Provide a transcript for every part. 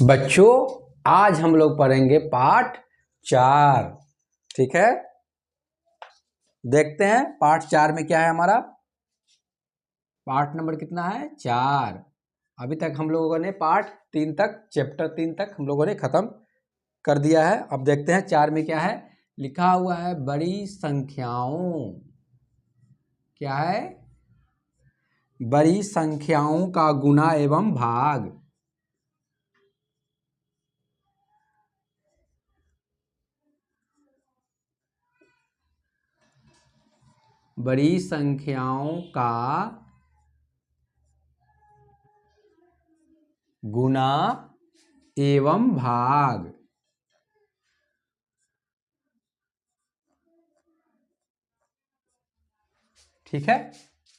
बच्चों आज हम लोग पढ़ेंगे पाठ 4। ठीक है, देखते हैं पाठ 4 में क्या है हमारा। पाठ नंबर कितना है? 4। अभी तक हम लोगों ने पाठ 3 तक, चैप्टर 3 तक हम लोगों ने खत्म कर दिया है। अब देखते हैं 4 में क्या है। लिखा हुआ है बड़ी संख्याओं, क्या है? बड़ी संख्याओं का गुणा एवं भाग। बड़ी संख्याओं का गुणा एवं भाग। ठीक है,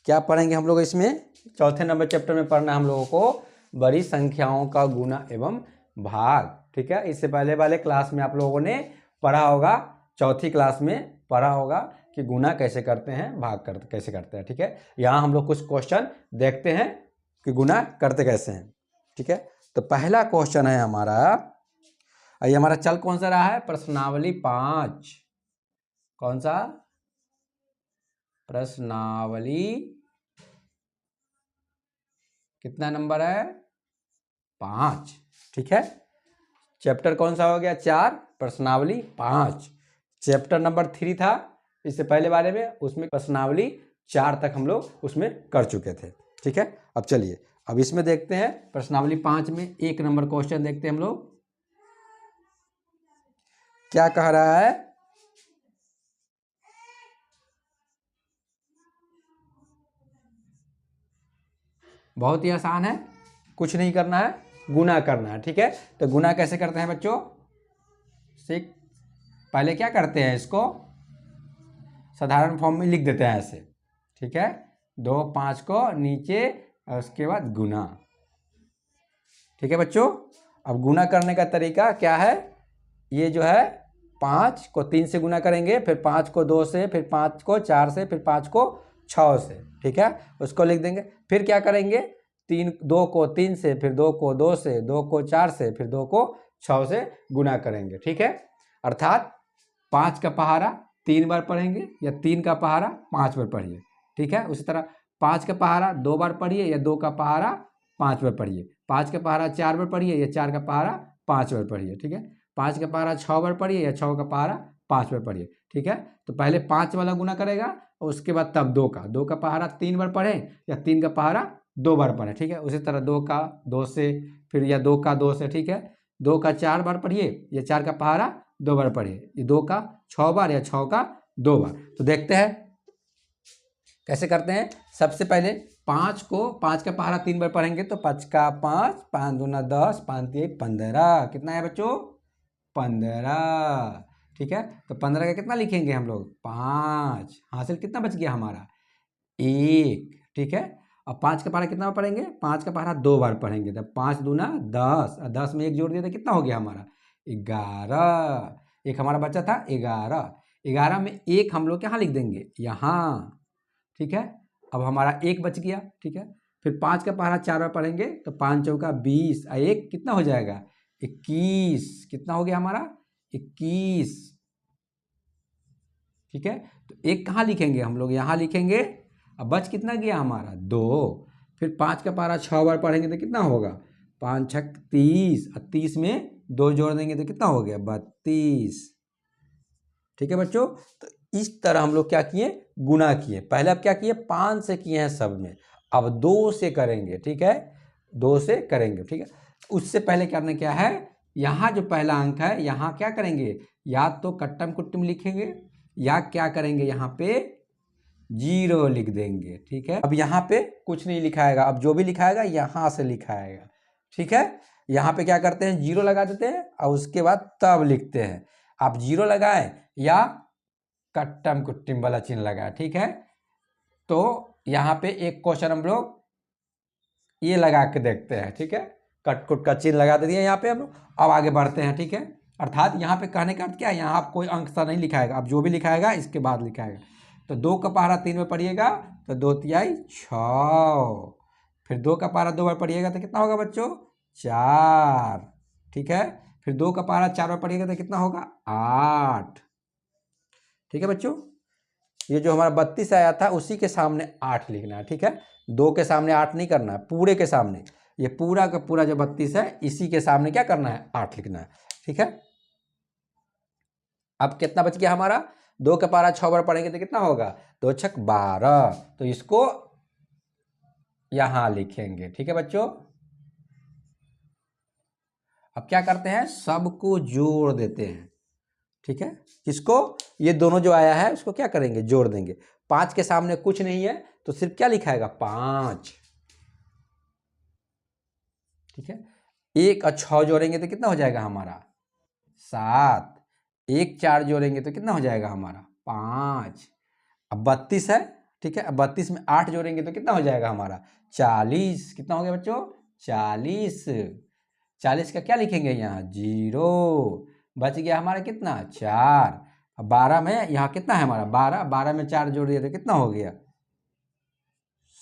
क्या पढ़ेंगे हम लोग इसमें? चौथे नंबर चैप्टर में पढ़ना है हम लोगों को बड़ी संख्याओं का गुणा एवं भाग। ठीक है, इससे पहले वाले क्लास में आप लोगों ने पढ़ा होगा, चौथी क्लास में पढ़ा होगा कि गुणा कैसे करते हैं, भाग कैसे करते हैं। ठीक है, यहाँ हम लोग कुछ क्वेश्चन देखते हैं कि गुणा करते कैसे हैं। ठीक है, तो पहला क्वेश्चन है हमारा, ये हमारा चल कौन सा रहा है? प्रश्नावली 5। कौन सा? प्रश्नावली कितना नंबर है? 5। ठीक है, चैप्टर कौन सा हो गया? 4, प्रश्नावली 5। चैप्टर नंबर 3 था इससे पहले वाले में, उसमें प्रश्नावली 4 तक हम लोग उसमें कर चुके थे। ठीक है, अब चलिए अब इसमें देखते हैं प्रश्नावली 5 में 1 नंबर क्वेश्चन देखते हैं हम लोग क्या कह रहा है। बहुत ही आसान है, कुछ नहीं करना है, गुना करना है। ठीक है, तो गुना कैसे करते हैं बच्चों? पहले क्या करते हैं, इसको साधारण फॉर्म में लिख देते हैं ऐसे। ठीक है, 2 5 को नीचे और उसके बाद गुना। ठीक है बच्चों, अब गुना करने का तरीका क्या है? ये जो है 5 को 3 से गुना करेंगे, फिर 5 को 2 से, फिर 5 को 4 से, फिर 5 को 6 से। ठीक है, उसको लिख देंगे। फिर क्या करेंगे? 2 को 3 से, फिर 2 को 2 से, 2 को 4 से, फिर 2 को 6 से गुना करेंगे। ठीक है, अर्थात 5 का पहारा 3 बार पढ़ेंगे या 3 का पहारा 5 बार पढ़िए। ठीक है, उसी तरह 5 का पहारा 2 बार पढ़िए या 2 का पहारा 5 बार पढ़िए। 5 का पहारा 4 बार पढ़िए या 4 का पहारा 5 बार पढ़िए। ठीक है, 5 का पहारा 6 बार पढ़िए या 6 का पहारा 5 बार पढ़िए। ठीक है, तो पहले 5 वाला गुना करेगा और उसके बाद तब 2 का पहारा 3 बार पढ़े या 3 का पहारा 2 बार पढ़े। ठीक है, उसी तरह 2 का 2 से, फिर या 2 का 2 से। ठीक है, 2 का 4 बार पढ़िए या 4 का पहारा 2 बार पढ़िए, ये 2 का 6 बार या 6 का 2 बार। तो देखते हैं कैसे करते हैं। सबसे पहले 5 को 5 का पहारा 3 बार पढ़ेंगे तो 5 का 5, 5 दूना 10, 5 3 15। कितना है बच्चों? 15। ठीक है, तो 15 का कितना लिखेंगे हम लोग? 5। हासिल कितना बच गया हमारा? 1। ठीक है, अब 5 का पहारा कितना बार पढ़ेंगे? 5 का पहारा 2 बार पढ़ेंगे, तो 5 दूना 10 और 10 में 1 जोड़ दिया तो कितना हो गया हमारा? 11। एक हमारा बचा था 11। 11 में 1 हम लोग यहाँ लिख देंगे, यहाँ। ठीक है, अब हमारा 1 बच गया। ठीक है, फिर 5 का पहारा 4 बार पढ़ेंगे तो 5 चौका 20 और 1 कितना हो जाएगा? 21। कितना हो गया हमारा? 21। ठीक है, तो 1 कहाँ लिखेंगे हम लोग? यहाँ लिखेंगे। अब बच कितना गया हमारा? 2। फिर 5 का पहारा 6 बार पढ़ेंगे तो कितना होगा? 5 6 30 और 30 में 2 जोड़ देंगे तो कितना हो गया? 32। ठीक है बच्चों, तो इस तरह हम लोग क्या किए? गुना किए। पहले अब क्या किए? 5 से किए हैं सब में, अब 2 से करेंगे। ठीक है, 2 से करेंगे। ठीक है, उससे पहले करना क्या है? यहाँ जो पहला अंक है यहाँ क्या करेंगे? या तो कट्टम कुट्टम लिखेंगे या क्या करेंगे? यहाँ पे 0 लिख देंगे। ठीक है, अब यहाँ पे कुछ नहीं लिखाएगा, अब जो भी लिखाएगा यहाँ से लिखाएगा। ठीक है, यहाँ पे क्या करते हैं? 0 लगा देते हैं और उसके बाद तब लिखते हैं। आप 0 लगाएं या कट्टम कुट्टम वाला चिन्ह लगाए। ठीक है, तो यहाँ पे एक क्वेश्चन हम लोग ये लगा के देखते हैं। ठीक है, कट कुट का चिन्ह लगा दिए यहाँ पे हम लोग। अब आगे बढ़ते हैं। ठीक है, अर्थात यहाँ पे कहने का अर्थ क्या है? यहाँ आप कोई अंक सा नहीं लिखाएगा, अब जो भी लिखाएगा इसके बाद लिखाएगा। तो 2 का पहारा 3 में पढ़िएगा तो 2 तिहाई 6। फिर 2 का पहारा 2 बार पढ़िएगा तो कितना होगा बच्चों? 4। ठीक है। फिर 2 का पहाड़ा 4 बार पढ़िएगा तो कितना होगा 8। ठीक है बच्चों, ये जो हमारा 32 आया था उसी के सामने 8 लिखना है। ठीक है, 2 के सामने 8 नहीं करना है, पूरे के सामने, ये पूरा का पूरा जो 32 है इसी के सामने क्या करना है 8 लिखना है। ठीक है, अब कितना बच गया हमारा, 2 का पारा 6 बार पढ़ेंगे तो कितना होगा 2 छक 12, तो इसको यहां लिखेंगे। ठीक है बच्चों, अब क्या करते हैं सबको जोड़ देते हैं। ठीक है, किसको, ये दोनों जो आया है उसको क्या करेंगे जोड़ देंगे। 5 के सामने कुछ नहीं है तो सिर्फ क्या लिखाएगा 5। ठीक है, 1 और 6 जोड़ेंगे तो कितना हो जाएगा हमारा 7, 1 4 जोड़ेंगे तो कितना हो जाएगा हमारा 5। अब 32 है, ठीक है, अब 32 में 8 जोड़ेंगे तो कितना हो जाएगा हमारा 40। कितना हो गया बच्चों 40। 40 का क्या लिखेंगे यहाँ 0, बच गया हमारा कितना 4। अब 12 में यहाँ कितना है हमारा 12, 12 में 4 जोड़ दिए तो कितना हो गया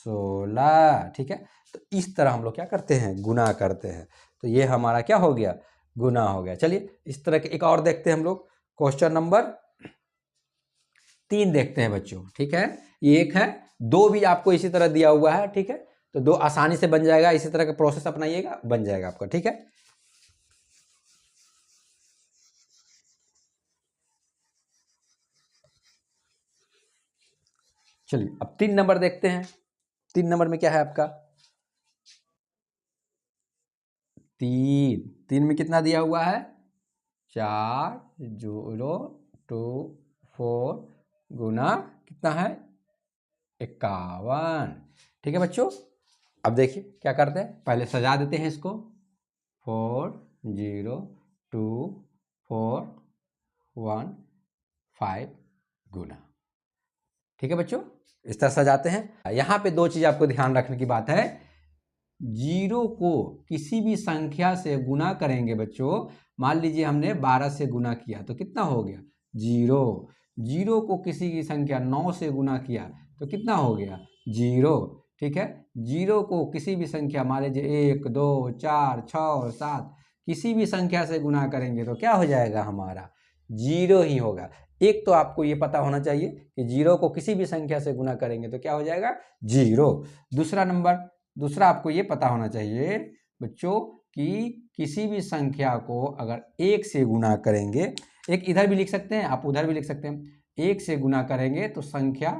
16। ठीक है, तो इस तरह हम लोग क्या करते हैं गुना करते हैं, तो ये हमारा क्या हो गया गुना हो गया। चलिए इस तरह के एक और देखते हैं हम लोग, क्वेश्चन नंबर 3 देखते हैं बच्चों। ठीक है, ये एक है, 2 भी आपको इसी तरह दिया हुआ है। ठीक है, तो 2 आसानी से बन जाएगा, इसी तरह का प्रोसेस अपनाइएगा बन जाएगा आपका। ठीक है, चलिए अब 3 नंबर देखते हैं। 3 नंबर में क्या है आपका 3 में कितना दिया हुआ है 4 0 2 4 गुना कितना है 51। ठीक है बच्चों, अब देखिए क्या करते हैं, पहले सजा देते हैं इसको 4 0 2 4 1 5 गुना। ठीक है बच्चों, इस तरह सजाते हैं। यहाँ पे 2 चीज आपको ध्यान रखने की बात है, 0 को किसी भी संख्या से गुना करेंगे बच्चों, मान लीजिए हमने 12 से गुना किया तो कितना हो गया 0, 0 को किसी की संख्या 9 से गुना किया तो कितना हो गया 0। ठीक है, 0 को किसी भी संख्या मान लीजिए 1 2 4 6 7 किसी भी संख्या से गुना करेंगे तो क्या हो जाएगा हमारा 0 ही होगा। एक तो आपको ये पता होना चाहिए कि 0 को किसी भी संख्या से गुना करेंगे तो क्या हो जाएगा 0। दूसरा आपको ये पता होना चाहिए बच्चों कि किसी भी संख्या को अगर 1 से गुना करेंगे, एक इधर भी लिख सकते हैं आप उधर भी लिख सकते हैं, 1 से गुना करेंगे तो संख्या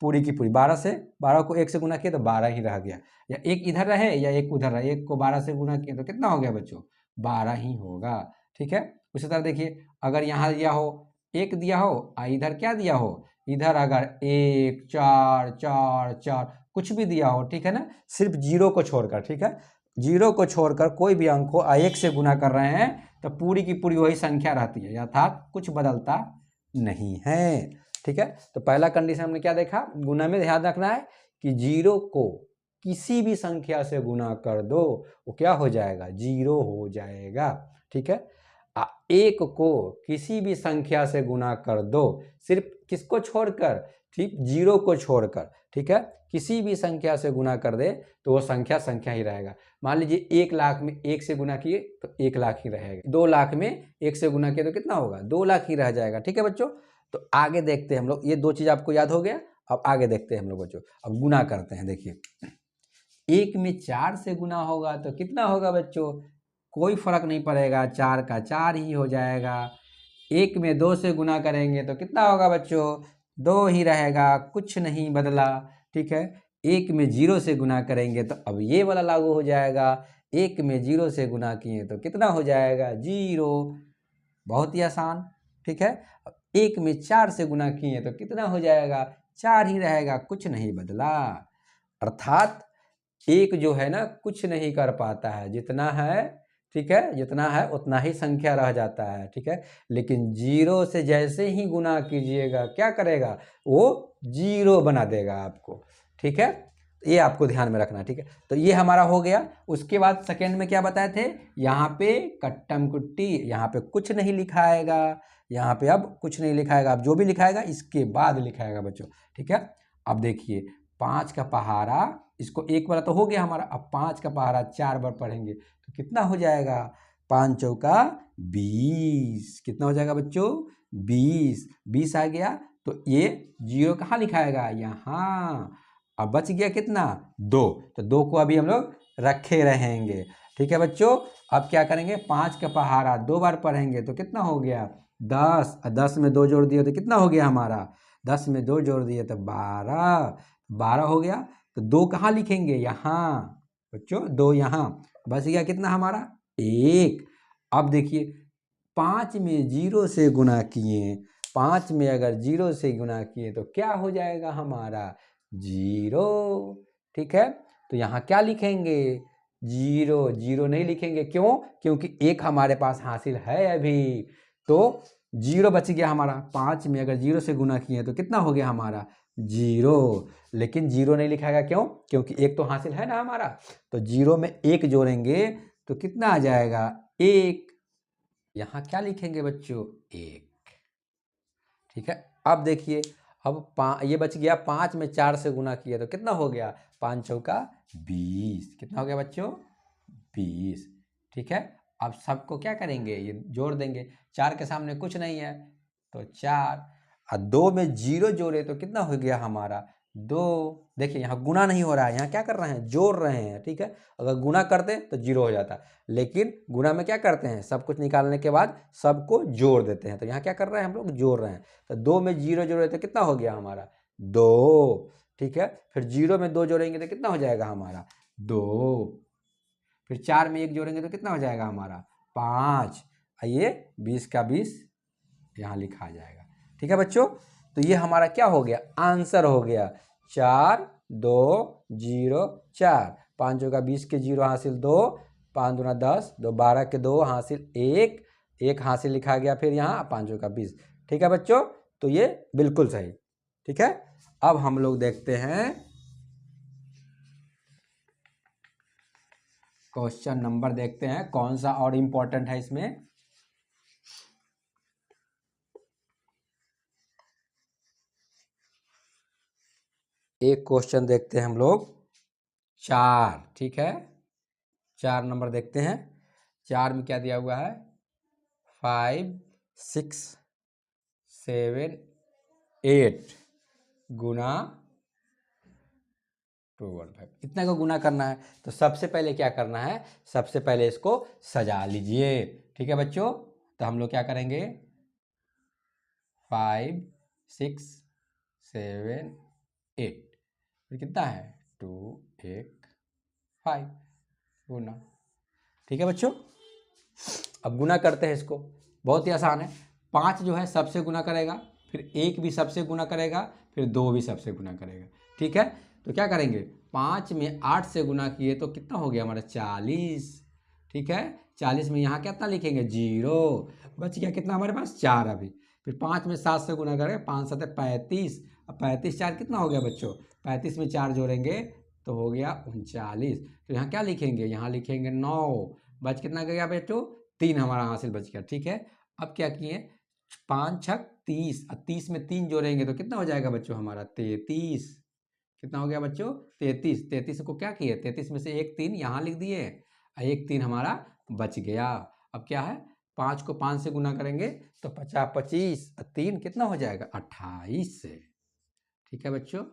पूरी की पूरी 12 को 1 से गुना किया तो 12 ही रह गया, या एक इधर रहे या एक उधर रहे, 1 को 12 से गुना किया तो कितना हो गया बच्चों 12 ही होगा। ठीक है, उसी तरह देखिए अगर यहाँ दिया हो 1 दिया हो इधर क्या दिया हो, इधर अगर 1 4 4 4 कुछ भी दिया हो, ठीक है ना, सिर्फ 0 को छोड़कर। ठीक है, 0 को छोड़कर कोई भी अंक को 1 से गुना कर रहे हैं तो पूरी की पूरी वही संख्या रहती है, अर्थात कुछ बदलता नहीं है। ठीक है, तो पहला कंडीशन हमने क्या देखा, गुना में ध्यान रखना है कि 0 को किसी भी संख्या से गुना कर दो वो क्या हो जाएगा 0 हो जाएगा। ठीक है, 1 को किसी भी संख्या से गुना कर दो, सिर्फ किसको छोड़कर, ठीक 0 को छोड़कर। ठीक है, किसी भी संख्या से गुना कर दे तो वो संख्या ही रहेगा। मान लीजिए 1 लाख में 1 से गुना किए तो 1 लाख ही रहेगा, 2 लाख में 1 से गुना किए तो कितना होगा 2 लाख ही रह जाएगा। ठीक है बच्चों, तो आगे देखते हैं हम लोग, ये 2 चीज आपको याद हो गया। अब आगे देखते हैं हम लोग बच्चों, अब गुना करते हैं। देखिए 1 में 4 से गुना होगा तो कितना होगा बच्चों, कोई फर्क नहीं पड़ेगा, 4 का 4 ही हो जाएगा। 1 में 2 से गुना करेंगे तो कितना होगा बच्चों 2 ही रहेगा, कुछ नहीं बदला। ठीक है, 1 में 0 से गुना करेंगे तो अब ये वाला लागू हो जाएगा, 1 में 0 से गुना किए तो कितना हो जाएगा 0, बहुत ही आसान। ठीक है, 1 में 4 से गुना किए तो कितना हो जाएगा 4 ही रहेगा, कुछ नहीं बदला। अर्थात 1 जो है ना कुछ नहीं कर पाता है, जितना है, ठीक है, जितना है उतना ही संख्या रह जाता है। ठीक है, लेकिन 0 से जैसे ही गुना कीजिएगा क्या करेगा वो 0 बना देगा आपको। ठीक है, ये आपको ध्यान में रखना। ठीक है, तो ये हमारा हो गया। उसके बाद सेकेंड में क्या बताए थे, यहाँ पे कट्टम कुट्टी, यहाँ पे कुछ नहीं लिखाएगा, यहाँ पे अब कुछ नहीं लिखाएगा, अब जो भी लिखाएगा इसके बाद लिखाएगा बच्चों। ठीक है, अब देखिए 5 का पहाड़ा, इसको 1 वाला तो हो गया हमारा, अब 5 का पहाड़ा 4 बार पढ़ेंगे तो कितना हो जाएगा 5 चौका 20, कितना हो जाएगा बच्चों 20, 20 आ गया तो ये 0 कहाँ लिखाएगा यहाँ। अब बच गया कितना 2, तो 2 को अभी हम लोग रखे रहेंगे। ठीक है बच्चों, अब क्या करेंगे 5 का पहाड़ा 2 बार पढ़ेंगे तो कितना हो गया 10, 10 में 2 जोड़ दिए तो कितना हो गया हमारा 10 में 2 जोड़ दिए तो 12, 12 हो गया। तो 2 कहाँ लिखेंगे यहाँ बच्चों, 2 यहाँ, बच गया कितना हमारा 1। अब देखिए 5 में 0 से गुना किए, 5 में अगर 0 से गुना किए तो क्या हो जाएगा हमारा 0। ठीक है, तो यहाँ क्या लिखेंगे 0, 0 नहीं लिखेंगे, क्यों, क्योंकि 1 हमारे पास हासिल है अभी, तो 0 बच गया हमारा। 5 में अगर 0 से गुना किए तो कितना हो गया हमारा 0, लेकिन 0 नहीं लिखाएगा, क्यों, क्योंकि 1 तो हासिल है ना हमारा। तो 0 में 1 जोड़ेंगे तो कितना आ जाएगा 1, यहाँ क्या लिखेंगे बच्चों 1। ठीक है, अब देखिए अब ये बच गया 5 में 4 से गुना किया तो कितना हो गया 5 चौका 20, कितना हो गया बच्चों 20। ठीक है, अब सबको क्या करेंगे ये जोड़ देंगे, 4 के सामने कुछ नहीं है तो 4, और 2 में 0 जोड़े तो कितना हो गया हमारा 2। देखिए यहाँ गुना नहीं हो रहा है, यहाँ क्या कर रहे हैं जोड़ रहे हैं। ठीक है, अगर गुना करते तो 0 हो जाता, लेकिन गुना में क्या करते हैं सब कुछ निकालने के बाद सबको जोड़ देते हैं, तो यहाँ क्या कर रहे हैं हम लोग जोड़ रहे हैं। तो 2 में 0 जोड़े तो कितना हो गया हमारा 2। ठीक है, फिर 0 में 2 जोड़ेंगे तो कितना हो जाएगा हमारा 2, फिर 4 में 1 जोड़ेंगे तो कितना हो जाएगा हमारा 5, ये 20 का 20 यहाँ लिखा जाएगा। ठीक है बच्चों, तो ये हमारा क्या हो गया आंसर हो गया 4 2 0 4, 5 चौका 20 के 0 हासिल 2, 5 दूना 10, 2 12 के 2 हासिल 1, 1 हासिल लिखा गया फिर यहाँ 5 चौका 20। ठीक है बच्चों, तो ये बिल्कुल सही। ठीक है, अब हम लोग देखते हैं क्वेश्चन नंबर, देखते हैं कौन सा और इम्पोर्टेंट है इसमें। एक क्वेश्चन देखते हैं हम लोग 4। ठीक है, 4 नंबर देखते हैं। 4 में क्या दिया हुआ है 5 6 7 8 गुना 215, इतना का गुना करना है। तो सबसे पहले क्या करना है, सबसे पहले इसको सजा लीजिए। ठीक है बच्चों, तो हम लोग क्या करेंगे 5 6 7 8, फिर कितना है 2 1 5 गुना। ठीक है बच्चों, अब गुना करते हैं इसको, बहुत ही आसान है। 5 जो है सबसे गुना करेगा, फिर 1 भी सबसे गुना करेगा, फिर 2 भी सबसे गुना करेगा। ठीक है, तो क्या करेंगे 5 में 8 से गुना किए तो कितना हो गया हमारा 40। ठीक है, 40 में यहाँ कितना लिखेंगे 0, बच गया कितना हमारे पास 4 अभी। फिर 5 में 7 से गुना करेंगे, 5 7 35, अब 35 4 कितना हो गया बच्चों, 35 में 4 जोड़ेंगे तो हो गया 39। तो यहाँ क्या लिखेंगे, यहाँ लिखेंगे 9, बच कितना गया बच्चों 3 हमारा हासिल बच गया। ठीक है, अब क्या किए 5 6 30, अब 30 में 3 जोड़ेंगे तो कितना हो जाएगा बच्चों हमारा 33, कितना हो गया बच्चों 33। 33 को क्या किए 33 में से एक 3 यहाँ लिख दिए, एक 3 हमारा बच गया। अब क्या है 5 को 5 से गुना करेंगे तो 50 25, 3 कितना हो जाएगा 28 से। ठीक है बच्चों,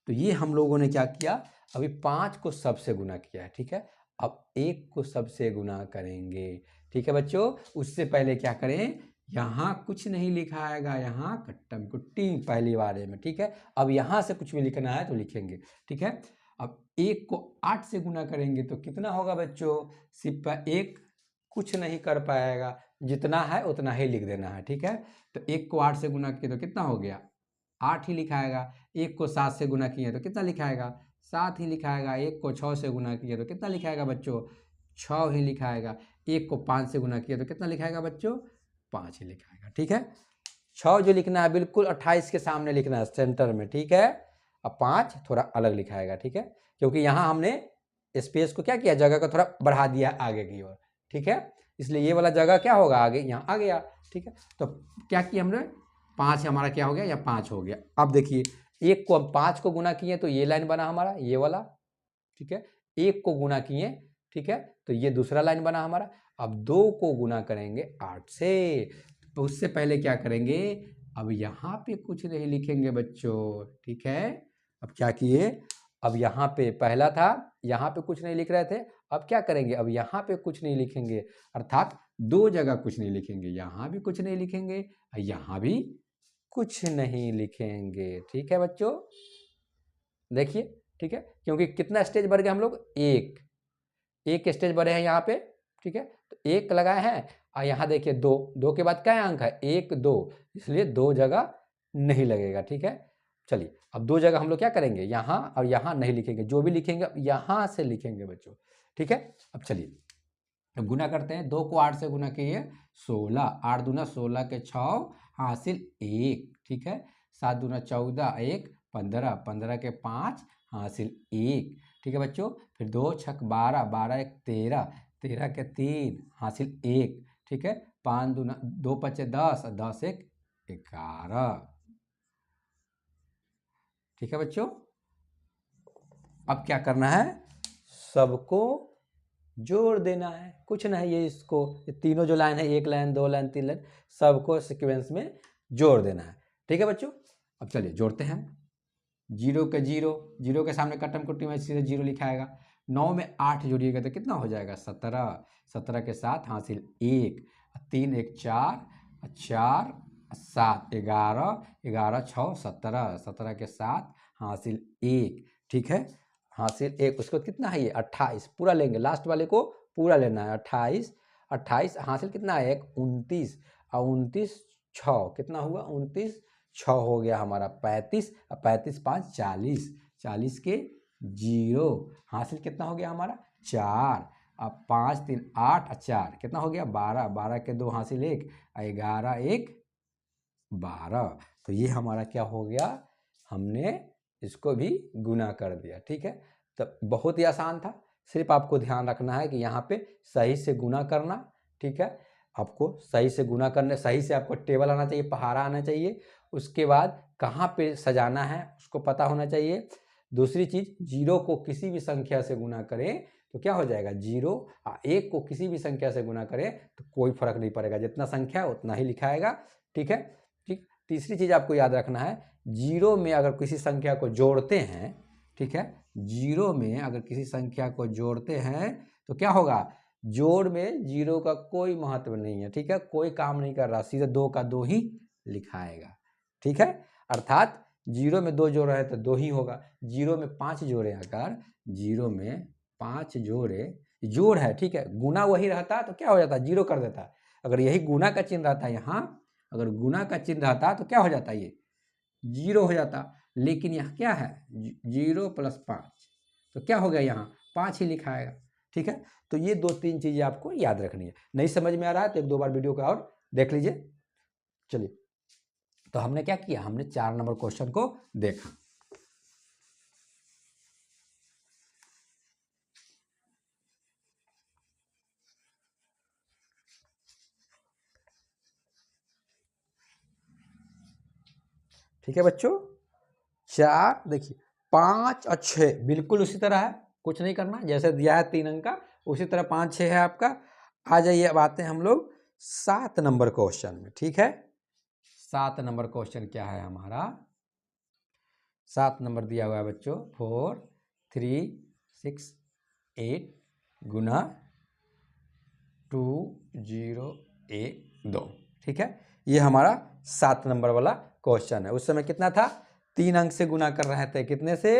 तो ये हम लोगों ने क्या किया, अभी 5 को सबसे गुना किया है। ठीक है, अब 1 को सबसे गुना करेंगे। ठीक है बच्चों, उससे पहले क्या करें, यहाँ कुछ नहीं लिखा आएगा, यहाँ कट्टम कुट्टी पहली बारे में। ठीक है, अब यहाँ से कुछ भी लिखना है तो लिखेंगे। ठीक है, अब 1 को 8 से गुना करेंगे तो कितना होगा बच्चों, सिर्फ 1 कुछ नहीं कर पाएगा, जितना है उतना ही लिख देना है। ठीक है, तो 1 को 8 से गुना किए तो कितना हो गया 8 ही लिखाएगा। 1 को 7 से गुना किए तो कितना लिखाएगा 7 ही लिखाएगा। 1 को 6 से गुना किए तो कितना लिखाएगा बच्चों 6 ही लिखाएगा। 1 को 5 से गुना किए तो कितना लिखाएगा बच्चों 5 ही लिखाएगा। ठीक है, 6 जो लिखना है बिल्कुल 28 के सामने लिखना है सेंटर में। ठीक है, अब 5 थोड़ा अलग लिखाएगा। ठीक है, क्योंकि यहाँ हमने स्पेस को क्या किया, जगह को थोड़ा बढ़ा दिया आगे की ओर। ठीक है, इसलिए ये वाला जगह क्या होगा आगे यहाँ आ गया। ठीक है, तो क्या किया हमने 5 हमारा क्या हो गया या 5 हो गया। अब देखिए 1 को 5 को गुना किए तो ये लाइन बना हमारा ये वाला। ठीक है, 1 को गुना किए, ठीक है, तो ये दूसरा लाइन बना हमारा। अब 2 को गुना करेंगे 8 से। तो उससे पहले क्या करेंगे, अब यहाँ पे कुछ नहीं लिखेंगे बच्चों, ठीक है। अब क्या किए, अब यहाँ पे पहला था, यहाँ पे कुछ नहीं लिख रहे थे, अब क्या करेंगे, अब यहाँ पे कुछ नहीं लिखेंगे, अर्थात 2 जगह कुछ नहीं लिखेंगे, यहाँ भी कुछ नहीं लिखेंगे और यहाँ भी कुछ नहीं लिखेंगे, ठीक है बच्चों। देखिए, ठीक है, क्योंकि कितना स्टेज बढ़ गए हम लोग, एक स्टेज बढ़े हैं यहाँ पे, ठीक है। तो 1 लगाए हैं और यहाँ देखिए 2 के बाद क्या अंक है, 1 2, इसलिए 2 जगह नहीं लगेगा, ठीक है। चलिए अब 2 जगह हम लोग क्या करेंगे, यहाँ और यहाँ नहीं लिखेंगे, जो भी लिखेंगे यहाँ से लिखेंगे बच्चों, ठीक है। अब चलिए अब गुना करते हैं, 2 को 8 से गुना किए 16, 8 दूना 16 के 6 हासिल 1, ठीक है। 7 दूना 14, 1 15, 15 के 5 हासिल 1, ठीक है बच्चों। फिर 2 छक 12, 12 1 13, 13 के 3 हासिल 1, ठीक है। 5 दूना 2 5 10, 10 1 11, ठीक है बच्चों। अब क्या करना है, सबको जोड़ देना है, कुछ नहीं, ये इसको ये तीनों जो लाइन है, 1 लाइन 2 लाइन 3 लाइन, सबको सीक्वेंस में जोड़ देना है, ठीक है बच्चों। अब चलिए जोड़ते हैं, 0 के 0, 0 के सामने कटम कुट्टी में सीधे 0 लिखाएगा। 9 में 8 जोड़िएगा तो कितना हो जाएगा, 17, 17 के 7 हासिल 1, 3 1 4, 4 7 11, 11 6 17, 17 के 7 हासिल 1, ठीक है। हासिल 1, उसको कितना है ये 28, पूरा लेंगे, लास्ट वाले को पूरा लेना है, 28, 28 हासिल कितना है 1 29, और 29 6 कितना हुआ 29 6 हो गया हमारा 35, 35 5 40, 40 के 0 हासिल कितना हो गया हमारा 4, अब 5 3 8 और 4 कितना हो गया 12, 12 के 2 हासिल 1, 11 1 12। तो ये हमारा क्या हो गया, हमने इसको भी गुना कर दिया, ठीक है। तो बहुत ही आसान था, सिर्फ आपको ध्यान रखना है कि यहाँ पे सही से गुना करना, ठीक है। आपको सही से गुना करने, सही से आपको टेबल आना चाहिए, पहाड़ा आना चाहिए, उसके बाद कहाँ पे सजाना है उसको पता होना चाहिए। दूसरी चीज़, 0 को किसी भी संख्या से गुना करें तो क्या हो जाएगा 0, 1 को किसी भी संख्या से गुना करें तो कोई फर्क नहीं पड़ेगा, जितना संख्या उतना ही लिखाएगा, ठीक है। ठीक, तीसरी चीज़ आपको याद रखना है, 0 में अगर किसी संख्या को जोड़ते हैं, ठीक है, 0 में अगर किसी संख्या को जोड़ते हैं तो क्या होगा, जोड़ में 0 का कोई महत्व नहीं है, ठीक है, कोई काम नहीं कर रहा, सीधे 2 का 2 ही लिखाएगा, ठीक है। अर्थात 0 में 2 जोड़ रहे तो 2 ही होगा, 0 में 5 जोड़े, अगर 0 में 5 जोड़े, जोड़ है, ठीक है, गुना वही रहता तो क्या हो जाता, 0 कर देता। अगर यही गुना का चिन्ह रहता यहाँ, अगर गुना का चिन्ह रहता तो क्या हो जाता, ये 0 हो जाता, लेकिन यहाँ क्या है 0 + 5, तो क्या हो गया यहाँ 5 ही लिखाएगा, ठीक है। तो ये 2-3 चीज़ें आपको याद रखनी है। नहीं समझ में आ रहा है तो 1-2 बार वीडियो को और देख लीजिए। चलिए, तो हमने क्या किया, हमने 4 नंबर क्वेश्चन को देखा। ठीक है बच्चों, 4 देखिए, 5 और 6 बिल्कुल उसी तरह है, कुछ नहीं करना, जैसे दिया है 3 अंक का उसी तरह 5 6 है आपका। आ जाइए, अब आते हैं हम लोग 7 नंबर क्वेश्चन में, ठीक है। 7 नंबर क्वेश्चन क्या है हमारा, 7 नंबर दिया हुआ है बच्चों, 4 3 6 8 गुना 2 0 1 2, ठीक है। ये हमारा 7 नंबर वाला क्वेश्चन है। उस समय कितना था, 3 अंक से गुना कर रहे थे, कितने से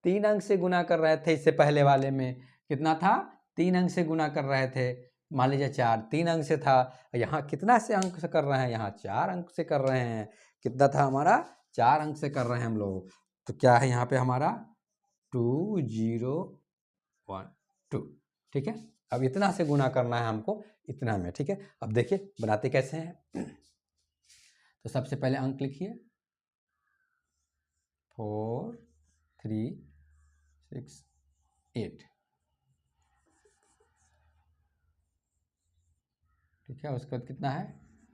3 अंक से गुना कर रहे थे। इससे पहले वाले में कितना था, 3 अंक से गुना कर रहे थे, मान लीजिए 4 3 अंक से था, यहाँ कितना से अंक से कर रहे हैं, यहाँ 4 अंक से कर रहे हैं। कितना था हमारा, 4 अंक से कर रहे हैं हम लोग। तो क्या है यहाँ पे हमारा 2 0 1 2, ठीक है। अब इतना से गुना करना है हमको इतना में, ठीक है। अब देखिए बनाते कैसे हैं। तो सबसे पहले अंक लिखिए, 4 3 6 8, ठीक है। उसके बाद कितना है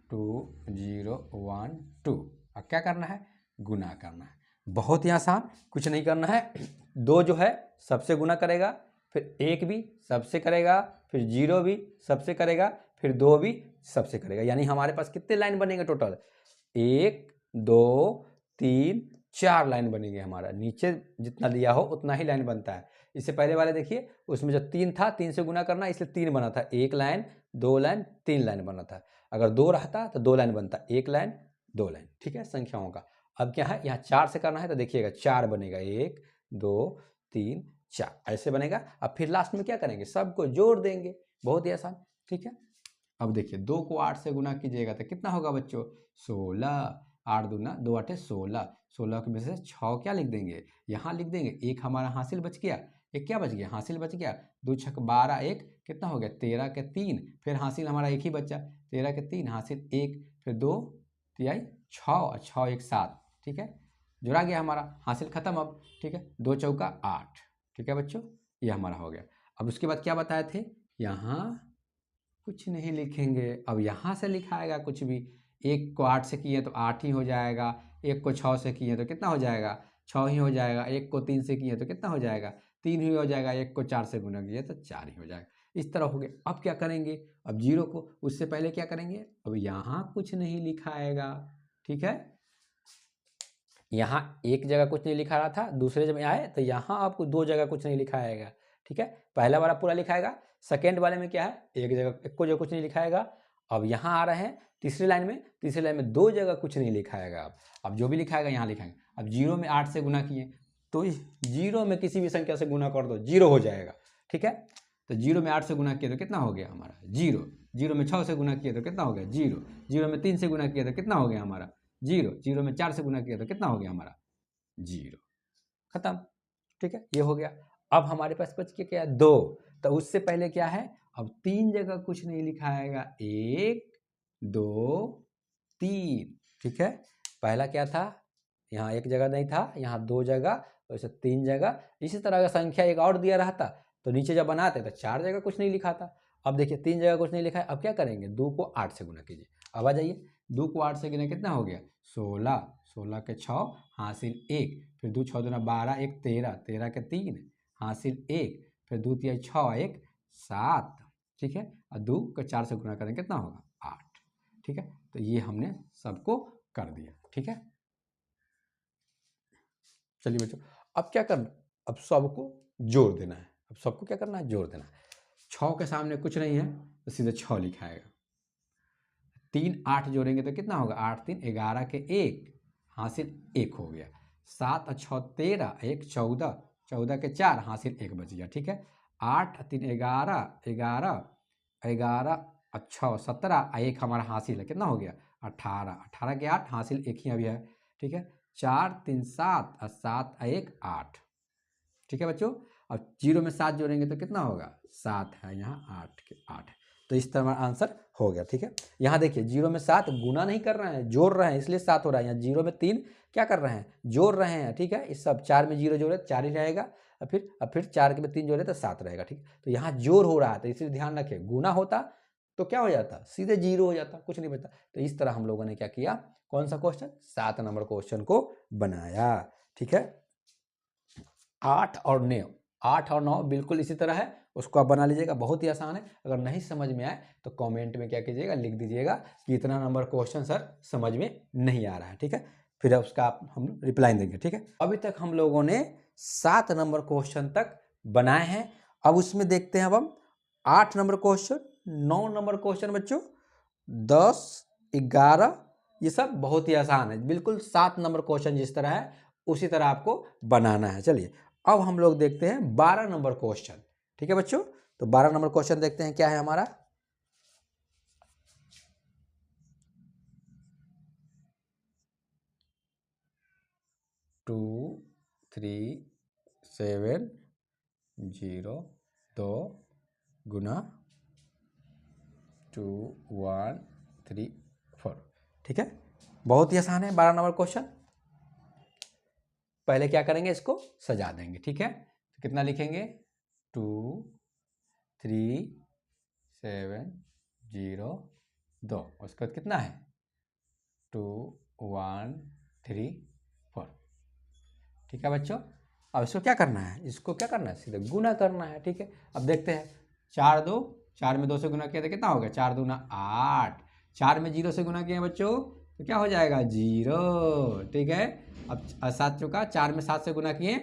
2 0 1 2। अब क्या करना है, गुना करना है, बहुत ही आसान, कुछ नहीं करना है। 2 जो है सबसे गुना करेगा, फिर 1 भी सबसे करेगा, फिर 0 भी सबसे करेगा, फिर 2 भी सबसे करेगा, यानी हमारे पास कितने लाइन बनेंगे टोटल? 1 2 3 4 लाइन बनेगी हमारा। नीचे जितना दिया हो उतना ही लाइन बनता है। इससे पहले वाले देखिए, उसमें जो 3 था, 3 से गुना करना, इसलिए 3 बना था। 1 लाइन 2 लाइन 3 लाइन बना था। अगर 2 रहता तो 2 लाइन बनता, 1 लाइन 2 लाइन। ठीक है, संख्याओं का। अब क्या है, यहाँ 4 से करना है तो देखिएगा 4 बनेगा, 1 2 3 4 ऐसे बनेगा। अब फिर लास्ट में क्या करेंगे, सबको जोड़ देंगे, बहुत ही आसान। ठीक है, अब देखिए 2 को 8 से गुना कीजिएगा तो कितना होगा बच्चों? 16। 8 दूना 2 8 16। 16 के में से 6 क्या लिख देंगे, यहाँ लिख देंगे। एक हमारा हासिल बच गया, एक क्या बच गया, हासिल बच गया। 2 छक 12, एक कितना हो गया, 13 के 3। फिर हासिल हमारा एक ही बच्चा, 13 के 3 हासिल 1, फिर 2 तिहाई 6 और 6 1 7। ठीक है, जुड़ा गया हमारा, हासिल खत्म अब। ठीक है, 2 चौका 8। ठीक है बच्चों, ये हमारा हो गया। अब उसके बाद क्या बताए थे, यहाँ कुछ नहीं लिखेंगे। अब यहाँ से लिखाएगा कुछ भी। 1 को 8 से किए तो 8 ही हो जाएगा। 1 को 6 से किए तो कितना हो जाएगा, 6 ही हो जाएगा। 1 को 3 से किए तो कितना हो जाएगा, 3 ही हो जाएगा। 1 को 4 से गुना किए तो 4 ही हो जाएगा। इस तरह हो गया। अब क्या करेंगे, अब 0 को, उससे पहले क्या करेंगे, अब यहाँ कुछ नहीं लिखाएगा। ठीक है, यहाँ एक जगह कुछ नहीं लिखा रहा था, दूसरे जब आए तो यहाँ आपको 2 जगह कुछ नहीं लिखाएगा। ठीक है, पहला वाला पूरा लिखाएगा, सेकेंड वाले में क्या है, एक जगह एक को जगह कुछ नहीं लिखाएगा। अब यहाँ आ रहे हैं तीसरी लाइन में, तीसरी लाइन में 2 जगह कुछ नहीं लिखाएगा। अब जो भी लिखाएगा यहाँ लिखाएंगे। अब 0 में 8 से गुना किए तो 0 में किसी भी संख्या से गुना कर दो, 0 हो जाएगा। ठीक है, तो 0 में 8 से गुना किए तो कितना हो गया हमारा, 0। 0 में 6 से गुना किए तो कितना हो गया, 0। 0 में 3 से गुना किए तो कितना हो गया हमारा, 0। 0 में 4 से गुना किया तो कितना हो गया हमारा, 0। खत्म। ठीक है, ये हो गया। अब हमारे पास बच के क्या है, 2। तो उससे पहले क्या है, अब 3 जगह कुछ नहीं लिखाएगा, 1 2 3। ठीक है, पहला क्या था, यहाँ एक जगह नहीं था, यहाँ 2 जगह, वैसे 3 जगह। इसी तरह का संख्या एक और दिया रहता तो नीचे जब बनाते तो 4 जगह कुछ नहीं लिखा था। अब देखिए 3 जगह कुछ नहीं लिखा है। अब क्या करेंगे, 2 को 8 से गुना कीजिए। अब आ जाइए, 2 को 8 से गुना कितना हो गया, 16। 16 के 6 हासिल 1, फिर 2 6 दूना 12, 1 13, 13 के 3 हासिल 1, फिर 2 तिहाई 6 1 7। ठीक है, और 2 को 4 से गुना करें कितना होगा, 8। ठीक है, तो ये हमने सबको कर दिया। ठीक है, चलिए बच्चों, अब क्या करना, अब सबको जोड़ देना है। अब सबको क्या करना है, जोड़ देना है। 6 के सामने कुछ नहीं है तो सीधे 6 लिखाएगा। 3 8 जोड़ेंगे तो कितना होगा, 8 3 11 के 1 हासिल 1 हो गया। 7 और 6 13, 1 14, 14 के 4 हासिल 1 बच गया। ठीक है, 8 3 11, 11 11 और 6 17, 1 हमारा हासिल है, कितना हो गया, 18। 18 के 8 हासिल 1 ही अभी है। ठीक है, 4 3 7 और 7 1 8। ठीक है बच्चों, अब 0 में 7 जोड़ेंगे तो कितना होगा, 7 है यहाँ, 8 के 8 है। तो इस तरह हमारा आंसर हो गया। ठीक है, यहाँ देखिए 0 में 7 गुना नहीं कर रहे हैं, जोड़ रहे हैं, इसलिए 7 हो रहा है। यहाँ 0 में 3 क्या कर रहे हैं, जोड़ रहे हैं। ठीक है, इस सब 4 में 0 जोड़े 4 ही रहेगा, और फिर 4 के में 3 जोड़े तो 7 रहेगा। ठीक, तो यहाँ जोड़ हो रहा है तो इसलिए ध्यान रखें, गुना होता तो क्या हो जाता, सीधे 0 हो जाता, कुछ नहीं बचता। तो इस तरह हम लोगों ने क्या किया, कौन सा क्वेश्चन, 7 नंबर क्वेश्चन को बनाया। ठीक है, 8 और 9, 8 और 9 बिल्कुल इसी तरह है, उसको आप बना लीजिएगा, बहुत ही आसान है। अगर नहीं समझ में आए तो कमेंट में क्या कीजिएगा, लिख दीजिएगा कि इतना नंबर क्वेश्चन सर समझ में नहीं आ रहा है। ठीक है, फिर उसका आप हम रिप्लाई देंगे। ठीक है, अभी तक हम लोगों ने 7 नंबर क्वेश्चन तक बनाए हैं। अब उसमें देखते हैं, अब हम 8 नंबर क्वेश्चन, 9 नंबर क्वेश्चन बच्चों, 10 11, ये सब बहुत ही आसान है। बिल्कुल 7 नंबर क्वेश्चन जिस तरह है उसी तरह आपको बनाना है। चलिए अब हम लोग देखते हैं 12 नंबर क्वेश्चन। ठीक है बच्चों, तो 12 नंबर क्वेश्चन देखते हैं क्या है हमारा। 2 3 7 0 2 गुना 2 1 3 4। ठीक है, बहुत ही आसान है 12 नंबर क्वेश्चन। पहले क्या करेंगे, इसको सजा देंगे। ठीक है, तो कितना लिखेंगे, 2 3 7 0 2, उसके बाद कितना है, 2 1 3 4। ठीक है बच्चों, अब इसको क्या करना है, इसको क्या करना है, सीधे गुना करना है। ठीक है, अब देखते हैं, 4 2 4 में 2 से गुना किया तो कितना हो गया, 4 दूना 8। 4 में 0 से गुना किया बच्चों तो क्या हो जाएगा, 0। ठीक है, अब 7 चौका 4 में 7 से गुना किए,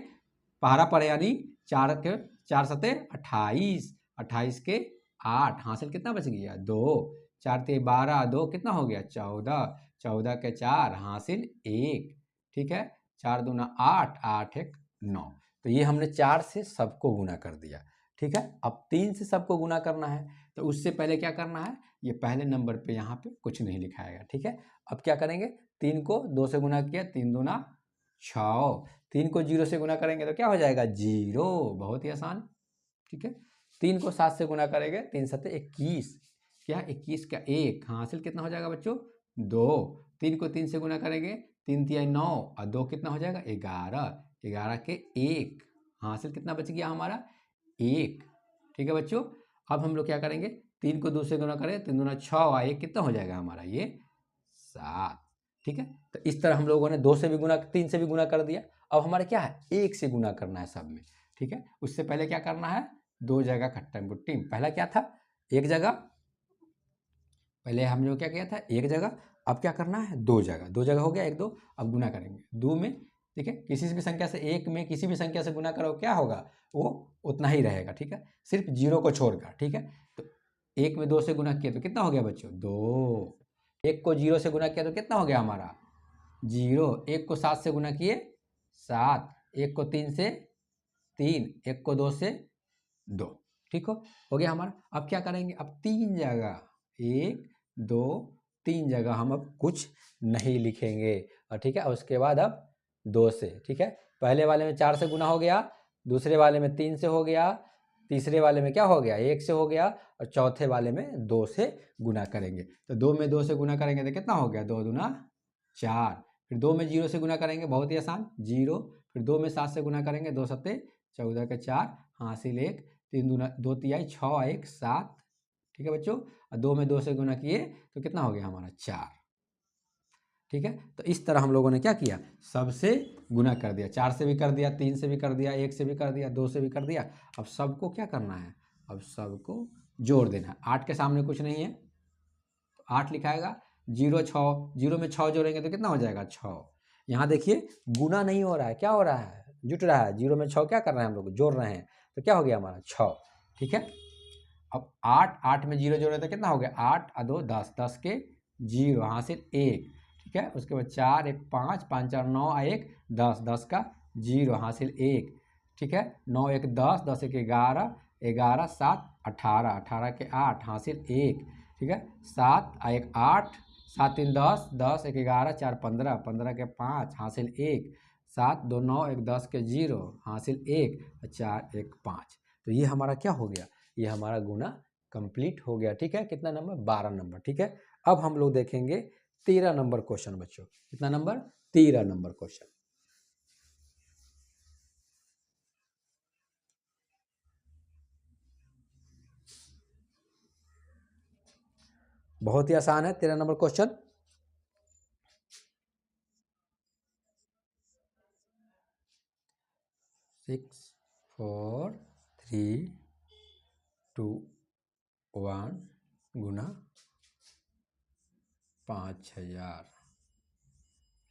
पहाड़ा पड़े यानी 4 के 4 सते 28, 28 के 8, हासिल कितना बच गया, 2। 4 ते 12, 2 कितना हो गया, 14, 14 के 4, हासिल 1। ठीक है, 4 दूना 8, 8 एक 9। तो ये हमने 4 से सबको गुना कर दिया। ठीक है, अब 3 से सबको गुना करना है, तो उससे पहले क्या करना है, ये पहले नंबर पे यहाँ पे कुछ नहीं लिखाएगा। ठीक है, अब क्या करेंगे, 3 को 2 से गुना किया, 3 दूना 6। 3 को 0 से गुना करेंगे तो क्या हो जाएगा, 0। बहुत ही आसान। ठीक है, 3 को 7 से गुना करेंगे, 3 सत्ते 21, क्या 21 का 1, हासिल कितना हो जाएगा बच्चों, 2। 3 को 3 से गुना करेंगे, 3 तिया 9 और 2 कितना हो जाएगा, 11, 11 के 1, हासिल कितना बच गया हमारा, 1। ठीक है बच्चों, अब हम लोग क्या करेंगे, 3 को 2 से गुना करें, 3 दूना 6 और 1 कितना हो जाएगा हमारा, ये 7। ठीक है, तो इस तरह हम लोगों ने 2 से भी गुना, 3 से भी गुना कर दिया। अब हमारे क्या है, 1 से गुना करना है सब में। ठीक है, उससे पहले क्या करना है, 2 जगह खट्टम गुट्टी, पहला क्या था, 1 जगह, पहले हम लोग क्या किया था, 1 जगह, अब क्या करना है, 2 जगह, 2 जगह हो गया, 1 2, अब गुना करेंगे 2 में। ठीक है, किसी भी संख्या से, 1 में किसी भी संख्या से गुना करो, क्या होगा, वो उतना ही रहेगा। ठीक है, सिर्फ 0 को छोड़कर। ठीक है, तो 1 में 2 से गुना किया तो कितना हो गया बच्चों, 2। 1 को 0 से गुना किया तो कितना हो गया हमारा, 0। 1 को 7 से गुना किए, 7। 1 को 3 से 3, 1 को 2 से 2। ठीक हो गया हमारा। अब क्या करेंगे, अब 3 जगह, 1 2 3 जगह हम अब कुछ नहीं लिखेंगे। और ठीक है, उसके बाद अब 2 से। ठीक है, पहले वाले में 4 से गुना हो गया, दूसरे वाले में 3 से हो गया, तीसरे वाले में क्या हो गया, 1 से हो गया, और चौथे वाले में 2 से गुना करेंगे। तो 2 में 2 से गुना करेंगे तो कितना हो गया, 2 दूना 4। फिर 2 में 0 से गुना करेंगे, बहुत ही आसान, 0। फिर 2 में 7 से गुना करेंगे, 2 सत्ते 14 के 4, हासिल 1। 3 दूना 2 तिहाई 6 1 7। ठीक है बच्चों, और 2 में 2 से गुना किए तो कितना हो गया हमारा, 4। ठीक है, तो इस तरह हम लोगों ने क्या किया, सबसे गुना कर दिया, 4 से भी कर दिया, 3 से भी कर दिया, 1 से भी कर दिया, 2 से भी कर दिया। अब सबको क्या करना है, अब सबको जोड़ देना है। 8 के सामने कुछ नहीं है तो 8 लिखाएगा, 0 6, 0 में 6 जोड़ेंगे तो कितना हो जाएगा, 6। यहाँ देखिए गुना नहीं हो रहा है, क्या हो रहा है, जुट रहा है। 0 में 6 क्या कर रहे हैं हम लोग, जोड़ रहे हैं, तो क्या हो गया हमारा, 6। ठीक है, अब 8, 8 में 0 जोड़े तो कितना हो गया, 8 और 2 10, 10 के 0, हासिल 1। ठीक है, उसके बाद 4 1 5, 5 4 9 और 1 10, 10 का 0, हासिल 1। ठीक है, 9 1 10, 10 1 11, 11 7 18, 18 के 8, हासिल 1। ठीक है, 7 और 1 8, 7 3 10, 10 1 11, 4 15, 15 के 5, हासिल 1। 7 2 9 1 10 के 0, हासिल 1, 4 1 5। तो ये हमारा क्या हो गया, ये हमारा गुना कंप्लीट हो गया। ठीक है, कितना नंबर, 12 नंबर। ठीक है, अब हम लोग देखेंगे 13 नंबर क्वेश्चन बच्चों। कितना नंबर, 13 नंबर क्वेश्चन। बहुत ही आसान है 13 नंबर क्वेश्चन। सिक्स 4 3 2 1 गुना 5000।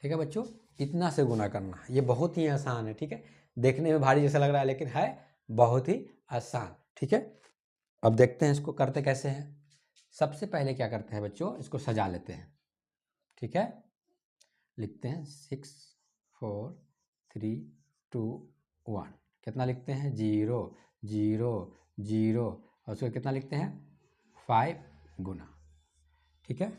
ठीक है बच्चों, इतना से गुना करना है, ये बहुत ही आसान है। ठीक है, देखने में भारी जैसा लग रहा है लेकिन है बहुत ही आसान। ठीक है, अब देखते हैं इसको करते कैसे हैं। सबसे पहले क्या करते हैं बच्चों, इसको सजा लेते हैं। ठीक है, लिखते हैं 6 4 3 2 1। कितना लिखते हैं, 0 0 0, और उसको कितना लिखते हैं, 5 गुना। ठीक है,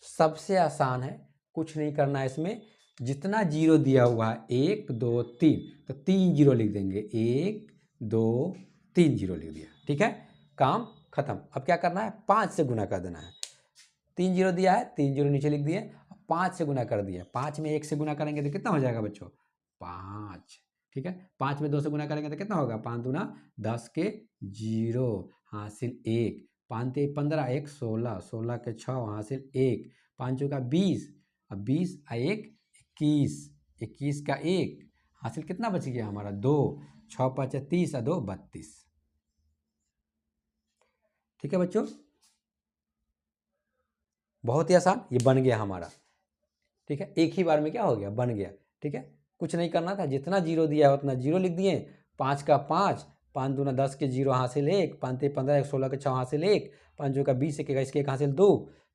सबसे आसान है, कुछ नहीं करना है इसमें। जितना 0 दिया हुआ है 1 2 3, तो 3 0 लिख देंगे, 1 2 3 0 लिख दिया। ठीक है, काम खत्म। अब क्या करना है, 5 से गुना कर देना है। 3 0 दिया है, 3 0 नीचे लिख दिए, 5 से गुना कर दिया। 5 में 1 से गुना करेंगे तो कितना हो जाएगा बच्चों, 5। ठीक है, 5 में 2 से गुना करेंगे तो कितना होगा, 5 दूना 10 के 0, हासिल 1। 5 3 15, 1 16, 16 के 6, हासिल 1। 5 चौका 20, अब 20 और 1 21, 21 का 1, हासिल कितना बच गया हमारा, 2। 6 5 30 और 2 32। ठीक है बच्चों, बहुत ही आसान, ये बन गया हमारा। ठीक है, एक ही बार में क्या हो गया, बन गया। ठीक है, कुछ नहीं करना था, जितना जीरो दिया है उतना जीरो लिख दिए। 5 का 5, 5 दूना 10 के जीरो हासिल 1, 5 ते 15, 16 के 6 हासिल 1, 5 जो का 20, 21 के 1 हासिल 2,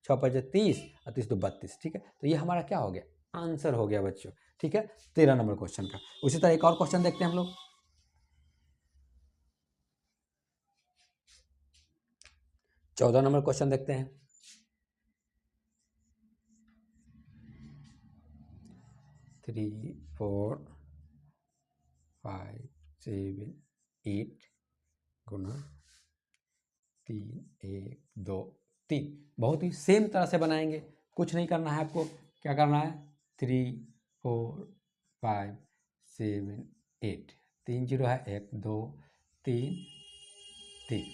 6 5 30 और 30 2 32। ठीक है, तो ये हमारा क्या हो गया, आंसर हो गया बच्चों। ठीक है, 13 नंबर क्वेश्चन का। उसी तरह एक और क्वेश्चन देखते हैं हम लोग। 14 नंबर क्वेश्चन देखते हैं। 3 4 5 7 8 गुना 3 1 2 3। बहुत ही सेम तरह से बनाएंगे, कुछ नहीं करना है आपको। क्या करना है, 3 4 5 7 8, 3 जीरो है, 1 2 3 3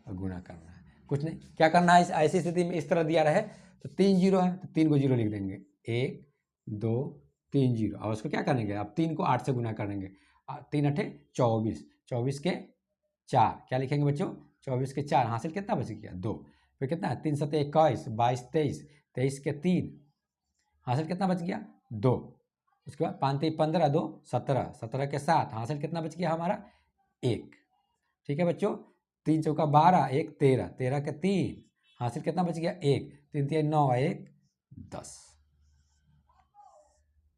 और गुना करना है, कुछ नहीं। क्या करना है, इस ऐसी स्थिति में इस तरह दिया रहे तो 3 जीरो है तो 3 को जीरो लिख देंगे, 1 2 3 जीरो। और उसको क्या करेंगे, अब 3 को 8 से गुना करेंगे, 3 8 24, 24 के 4 क्या लिखेंगे बच्चों, 24 के 4 हासिल कितना बच गया, 2। फिर कितना है, 3 7 21, 22 23, 23 के 3 हासिल कितना बच गया, 2। उसके बाद 5 3 15 2 17, 17 के 7 हासिल कितना बच गया हमारा, 1। ठीक है बच्चों, 3 चौका 12, 1 13, 13 के 3 हासिल कितना बच गया, 1, 3 3 9 1 10।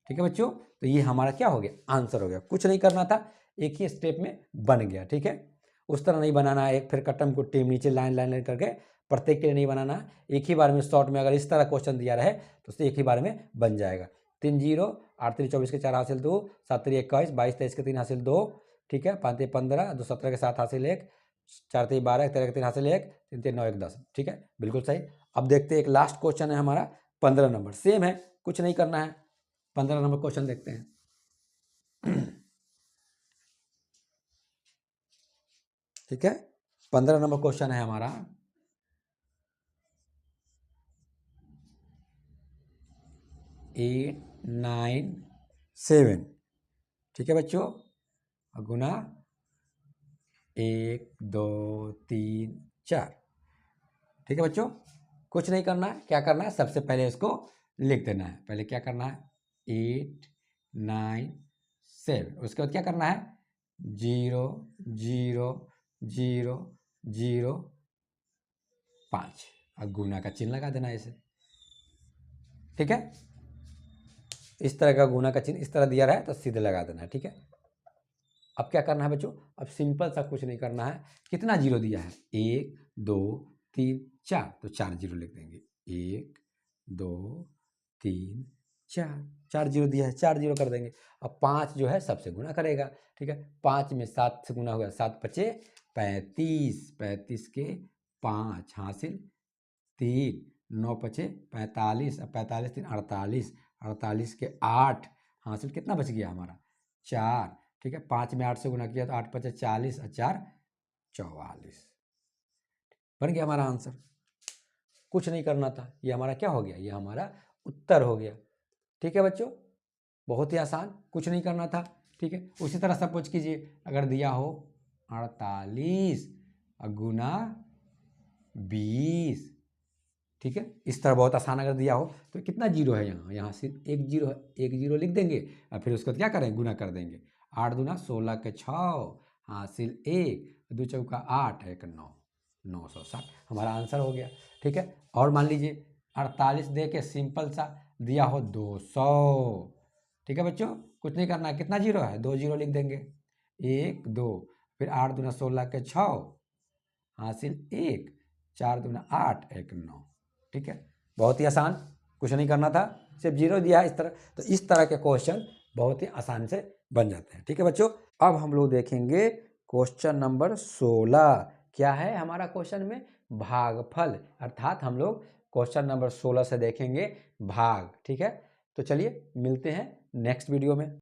ठीक है बच्चों, तो ये हमारा क्या हो गया, आंसर हो गया। कुछ नहीं करना था, एक ही स्टेप में बन गया। ठीक है, उस तरह नहीं बनाना है, एक फिर कट्टम कुट्टी नीचे लाइन लाइन लाइन करके प्रत्येक के लिए नहीं बनाना, एक ही बार में शॉर्ट में अगर इस तरह क्वेश्चन दिया रहे तो उससे एक ही बार में बन जाएगा। 3 जीरो, 8 3 24 के 4 हासिल 2, 7 3 21, 22 23 के 3 हासिल 2। ठीक है, 5 3 15, 2 17 के 7 हासिल 1, 4 3 12, 13 के 3 हासिल 1, 3 3 9 1 10। ठीक है, बिल्कुल सही। अब देखते हैं एक लास्ट क्वेश्चन है हमारा 15 नंबर, सेम है, कुछ नहीं करना है। 15 नंबर क्वेश्चन देखते हैं। ठीक है, 15 नंबर क्वेश्चन है हमारा, 8 9 7। ठीक है बच्चों, गुना 1 2 3 4। ठीक है बच्चों, कुछ नहीं करना है, क्या करना है, सबसे पहले इसको लिख देना है। पहले क्या करना है, 8 9 7, उसके बाद क्या करना है, 0 0 0 0 5 और गुना का चिन्ह लगा देना है इसे। ठीक है, इस तरह का गुना का चिन्ह इस तरह दिया रहा है तो सीधे लगा देना है। ठीक है, अब क्या करना है बच्चों, अब सिंपल सा कुछ नहीं करना है। कितना जीरो दिया है, 1 2 3 4, तो 4 जीरो लिख देंगे, 1 2 3 4, 4 जीरो दिया है, 4 जीरो कर देंगे। अब 5 जो है सबसे गुना करेगा। ठीक है, 5 में 7 से गुना हुआ, 7 5 35, 35 के 5 हासिल 3, 9 5 45, 45 3 48, 48 के 8 हासिल कितना बच गया हमारा, 4। ठीक है, 5 में 8 से गुना किया तो 8 5 40 और 4 44, बन गया हमारा आंसर। कुछ नहीं करना था, ये हमारा क्या हो गया, ये हमारा उत्तर हो गया। ठीक है बच्चों, बहुत ही आसान, कुछ नहीं करना था। ठीक है, उसी तरह सपोज कीजिए अगर दिया हो 48 गुना 20। ठीक है, इस तरह बहुत आसान अगर दिया हो तो कितना जीरो है, यहाँ सिर्फ एक जीरो है, एक जीरो लिख देंगे और फिर उसको क्या करें, गुना कर देंगे। 8 दूना 16 के 6 हासिल 1, 2 चौका 8 1 9, 960 हमारा आंसर हो गया। ठीक है, और मान लीजिए 48 दे के सिंपल सा दिया हो 200। ठीक है बच्चों, कुछ नहीं करना है, कितना जीरो है, 2 जीरो लिख देंगे, 1 2, फिर 8 दूना 16 के 6 हासिल 1, 4 दूना 8 1 9। ठीक है, बहुत ही आसान, कुछ नहीं करना था, सिर्फ जीरो दिया है इस तरह। तो इस तरह के क्वेश्चन बहुत ही आसान से बन जाते हैं। ठीक है बच्चों, अब हम लोग देखेंगे क्वेश्चन नंबर 16। क्या है हमारा क्वेश्चन में, भागफल, अर्थात हम लोग क्वेश्चन नंबर 16 से देखेंगे भाग। ठीक है, तो चलिए मिलते हैं नेक्स्ट वीडियो में।